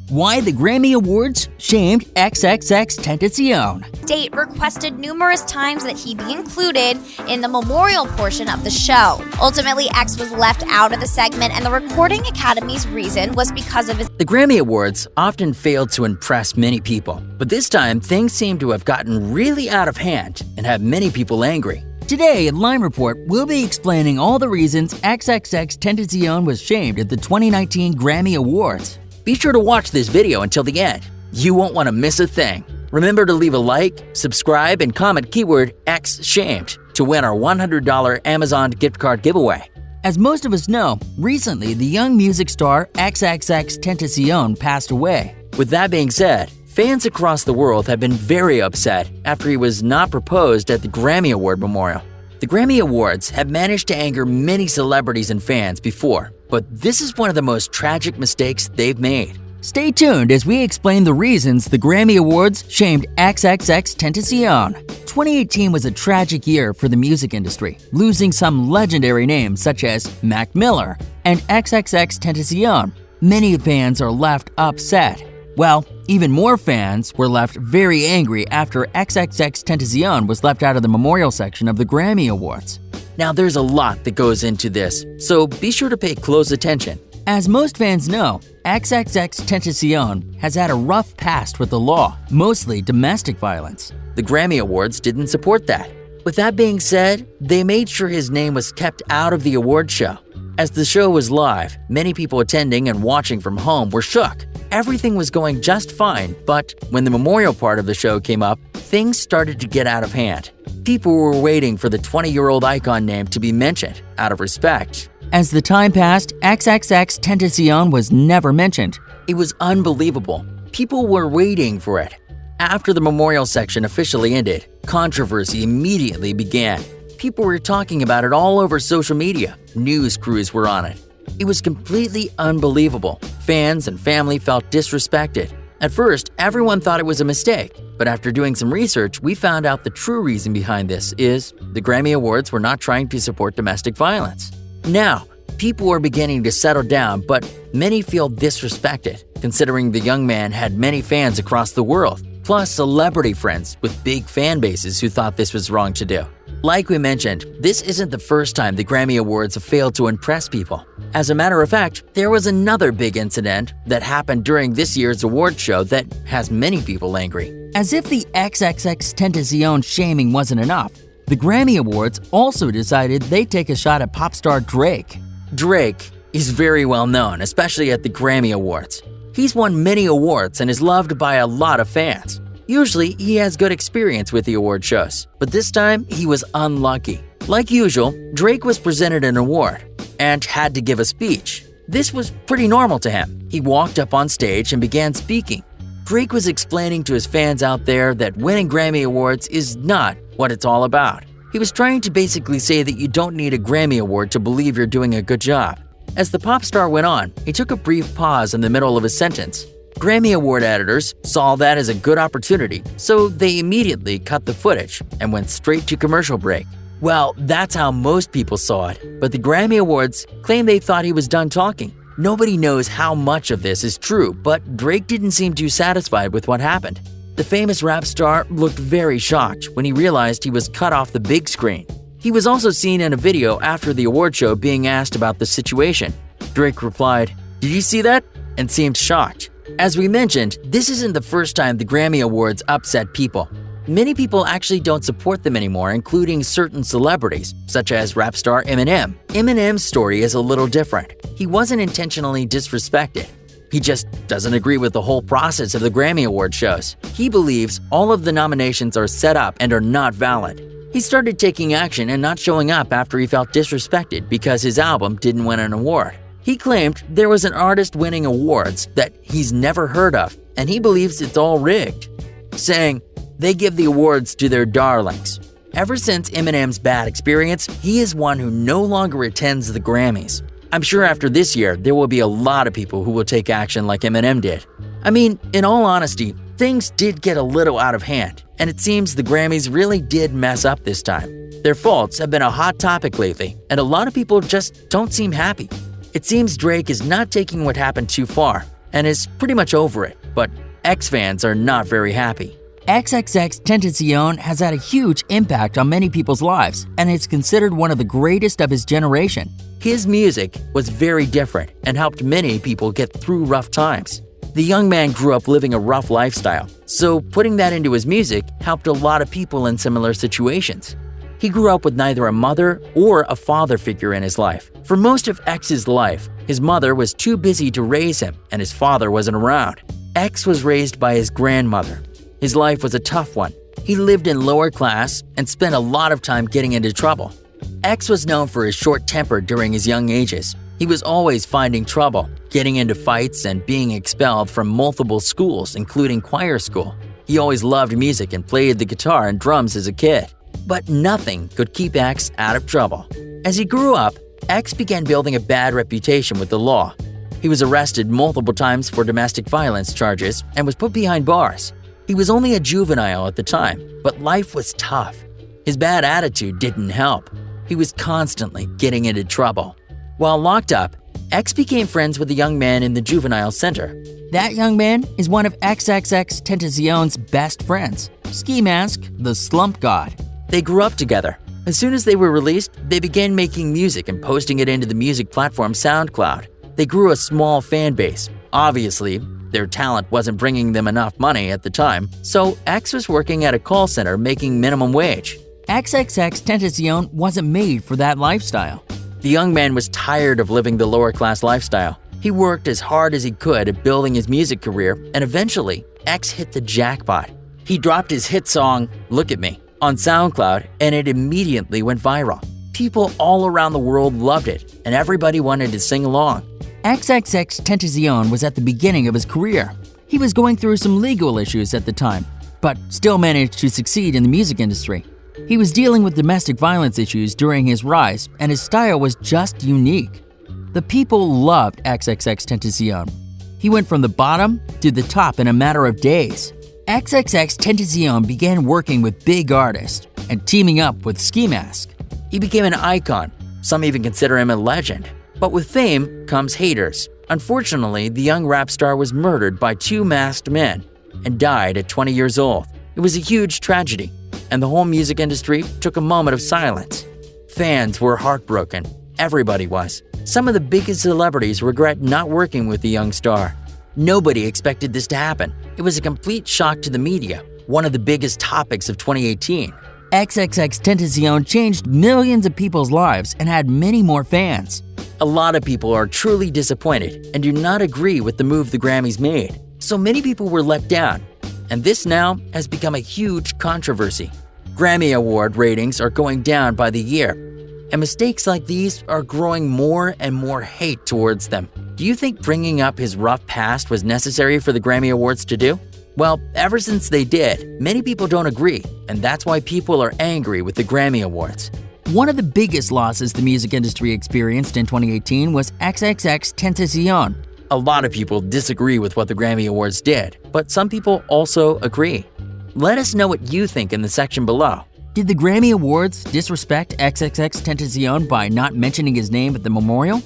Why the Grammy Awards shamed Xxxtentacion. State requested numerous times that he be included in the memorial portion of the show. Ultimately, X was left out of the segment, and the Recording Academy's reason was because of his. The Grammy Awards often failed to impress many people, but this time things seem to have gotten really out of hand and have many people angry. Today, in Line Report, we'll be explaining all the reasons Xxxtentacion was shamed at the 2019 Grammy Awards. Be sure to watch this video until the end. You won't want to miss a thing. Remember to leave a like, subscribe, and comment keyword XShamed to win our $100 Amazon gift card giveaway. As most of us know, recently the young music star Xxxtentacion passed away. With that being said, fans across the world have been very upset after he was not proposed at the Grammy Award Memorial. The Grammy Awards have managed to anger many celebrities and fans before, but this is one of the most tragic mistakes they've made. Stay tuned as we explain the reasons the Grammy Awards shamed Xxxtentacion. 2018 was a tragic year for the music industry, losing some legendary names such as Mac Miller and Xxxtentacion. Many fans are left upset. Well, even more fans were left very angry after Xxxtentacion was left out of the memorial section of the Grammy Awards. Now, there's a lot that goes into this, so be sure to pay close attention. As most fans know, Xxxtentacion has had a rough past with the law, mostly domestic violence. The Grammy Awards didn't support that. With that being said, they made sure his name was kept out of the award show. As the show was live, many people attending and watching from home were shook. Everything was going just fine, but when the memorial part of the show came up, things started to get out of hand. People were waiting for the 20-year-old icon name to be mentioned, out of respect. As the time passed, Xxxtentacion was never mentioned. It was unbelievable. People were waiting for it. After the memorial section officially ended, controversy immediately began. People were talking about it all over social media. News crews were on it. It was completely unbelievable. Fans and family felt disrespected. At first, everyone thought it was a mistake, but after doing some research, we found out the true reason behind this is the Grammy Awards were not trying to support domestic violence. Now, people are beginning to settle down, but many feel disrespected, considering the young man had many fans across the world, plus celebrity friends with big fan bases who thought this was wrong to do. Like we mentioned, this isn't the first time the Grammy Awards have failed to impress people. As a matter of fact, there was another big incident that happened during this year's award show that has many people angry. As if the Xxxtentacion shaming wasn't enough, the Grammy Awards also decided they'd take a shot at pop star Drake. Drake is very well known, especially at the Grammy Awards. He's won many awards and is loved by a lot of fans. Usually, he has good experience with the award shows, but this time he was unlucky. Like usual, Drake was presented an award and had to give a speech. This was pretty normal to him. He walked up on stage and began speaking. Drake was explaining to his fans out there that winning Grammy Awards is not what it's all about. He was trying to basically say that you don't need a Grammy Award to believe you're doing a good job. As the pop star went on, he took a brief pause in the middle of his sentence. Grammy Award editors saw that as a good opportunity, so they immediately cut the footage and went straight to commercial break. Well, that's how most people saw it, but the Grammy Awards claimed they thought he was done talking. Nobody knows how much of this is true, but Drake didn't seem too satisfied with what happened. The famous rap star looked very shocked when he realized he was cut off the big screen. He was also seen in a video after the award show being asked about the situation. Drake replied, "Did you see that?" and seemed shocked. As we mentioned, this isn't the first time the Grammy Awards upset people. Many people actually don't support them anymore, including certain celebrities, such as rap star Eminem. Eminem's story is a little different. He wasn't intentionally disrespected. He just doesn't agree with the whole process of the Grammy Award shows. He believes all of the nominations are set up and are not valid. He started taking action and not showing up after he felt disrespected because his album didn't win an award. He claimed there was an artist winning awards that he's never heard of, and he believes it's all rigged, saying, "They give the awards to their darlings." Ever since Eminem's bad experience, he is one who no longer attends the Grammys. I'm sure after this year, there will be a lot of people who will take action like Eminem did. I mean, in all honesty, things did get a little out of hand, and it seems the Grammys really did mess up this time. Their faults have been a hot topic lately, and a lot of people just don't seem happy. It seems Drake is not taking what happened too far. and is pretty much over it, but X fans are not very happy. Xxxtentacion has had a huge impact on many people's lives and is considered one of the greatest of his generation. His music was very different and helped many people get through rough times. The young man grew up living a rough lifestyle, so putting that into his music helped a lot of people in similar situations. He grew up with neither a mother or a father figure in his life. For most of X's life, his mother was too busy to raise him and his father wasn't around. X was raised by his grandmother. His life was a tough one. He lived in lower class and spent a lot of time getting into trouble. X was known for his short temper during his young ages. He was always finding trouble, getting into fights and being expelled from multiple schools, including choir school. He always loved music and played the guitar and drums as a kid. But nothing could keep X out of trouble. As he grew up, X began building a bad reputation with the law. He was arrested multiple times for domestic violence charges and was put behind bars. He was only a juvenile at the time, but life was tough. His bad attitude didn't help. He was constantly getting into trouble. While locked up, X became friends with a young man in the juvenile center. That young man is one of Xxxtentacion's best friends, Ski Mask, the slump god. They grew up together. As soon as they were released, they began making music and posting it into the music platform SoundCloud. They grew a small fan base. Obviously, their talent wasn't bringing them enough money at the time, so X was working at a call center making minimum wage. Xxxtentacion wasn't made for that lifestyle. The young man was tired of living the lower-class lifestyle. He worked as hard as he could at building his music career, and eventually, X hit the jackpot. He dropped his hit song, Look at Me, on SoundCloud, and it immediately went viral. People all around the world loved it, and everybody wanted to sing along. Xxxtentacion was at the beginning of his career. He was going through some legal issues at the time, but still managed to succeed in the music industry. He was dealing with domestic violence issues during his rise, and his style was just unique. The people loved Xxxtentacion. He went from the bottom to the top in a matter of days. Xxxtentacion began working with big artists and teaming up with Ski Mask. He became an icon. Some even consider him a legend. But with fame comes haters. Unfortunately, the young rap star was murdered by two masked men and died at 20 years old. It was a huge tragedy, and the whole music industry took a moment of silence. Fans were heartbroken. Everybody was. Some of the biggest celebrities regret not working with the young star. Nobody expected this to happen. It was a complete shock to the media, one of the biggest topics of 2018. Xxxtentacion changed millions of people's lives and had many more fans. A lot of people are truly disappointed and do not agree with the move the Grammys made. So many people were let down, and this now has become a huge controversy. Grammy Award ratings are going down by the year, and mistakes like these are growing more and more hate towards them. Do you think bringing up his rough past was necessary for the Grammy Awards to do? Well, ever since they did, many people don't agree, and that's why people are angry with the Grammy Awards. One of the biggest losses the music industry experienced in 2018 was Xxxtentacion. A lot of people disagree with what the Grammy Awards did, but some people also agree. Let us know what you think in the section below. Did the Grammy Awards disrespect Xxxtentacion by not mentioning his name at the memorial?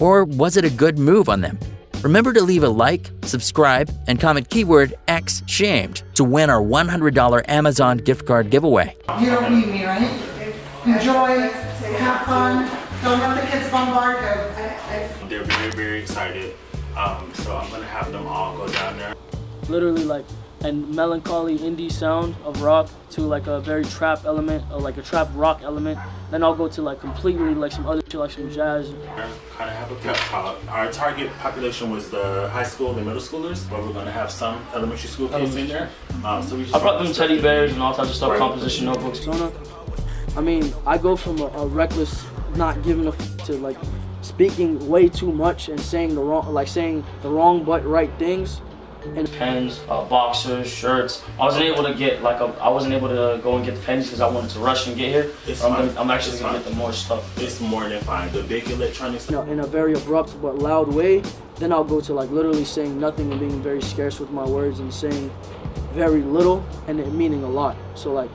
Or was it a good move on them? Remember to leave a like, subscribe, and comment keyword XShamed to win our $100 Amazon gift card giveaway. You don't need me, right? Enjoy, have fun, don't let the kids bombard you. They're very, very excited, so I'm gonna have them all go down there. Literally like a melancholy indie sound of rock to like a very trap element, or like a trap rock element. Then I'll go to like completely like some other shit, like some jazz. Kind of have a pep talk. Our target population was the high school and middle schoolers, but we're gonna have some elementary school kids in there. So we just I brought them teddy bears and all types of stuff, composition notebooks. I mean, I go from a reckless, not giving a f to like speaking way too much and saying the wrong but right things. And pens, boxers, shirts. I wasn't able to go and get the pens because I wanted to rush and get here. I'm actually gonna get the more stuff. It's more than fine. The big electronics. In a very abrupt but loud way. Then I'll go to like literally saying nothing and being very scarce with my words and saying very little and it meaning a lot. So like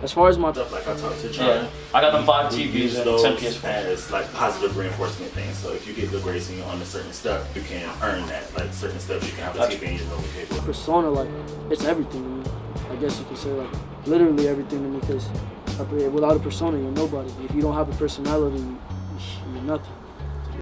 As far as my Stuff like I talked to John. Yeah, I got them 5 We TVs use and those 10 PS4. as like positive reinforcement things. So if you get good grades and you're on a certain step, you can earn that. Like certain steps, you can have a TV in your room table. persona, like, it's everything to me. I guess you could say, like, literally everything to me, because without a persona, you're nobody. If you don't have a personality, you're nothing.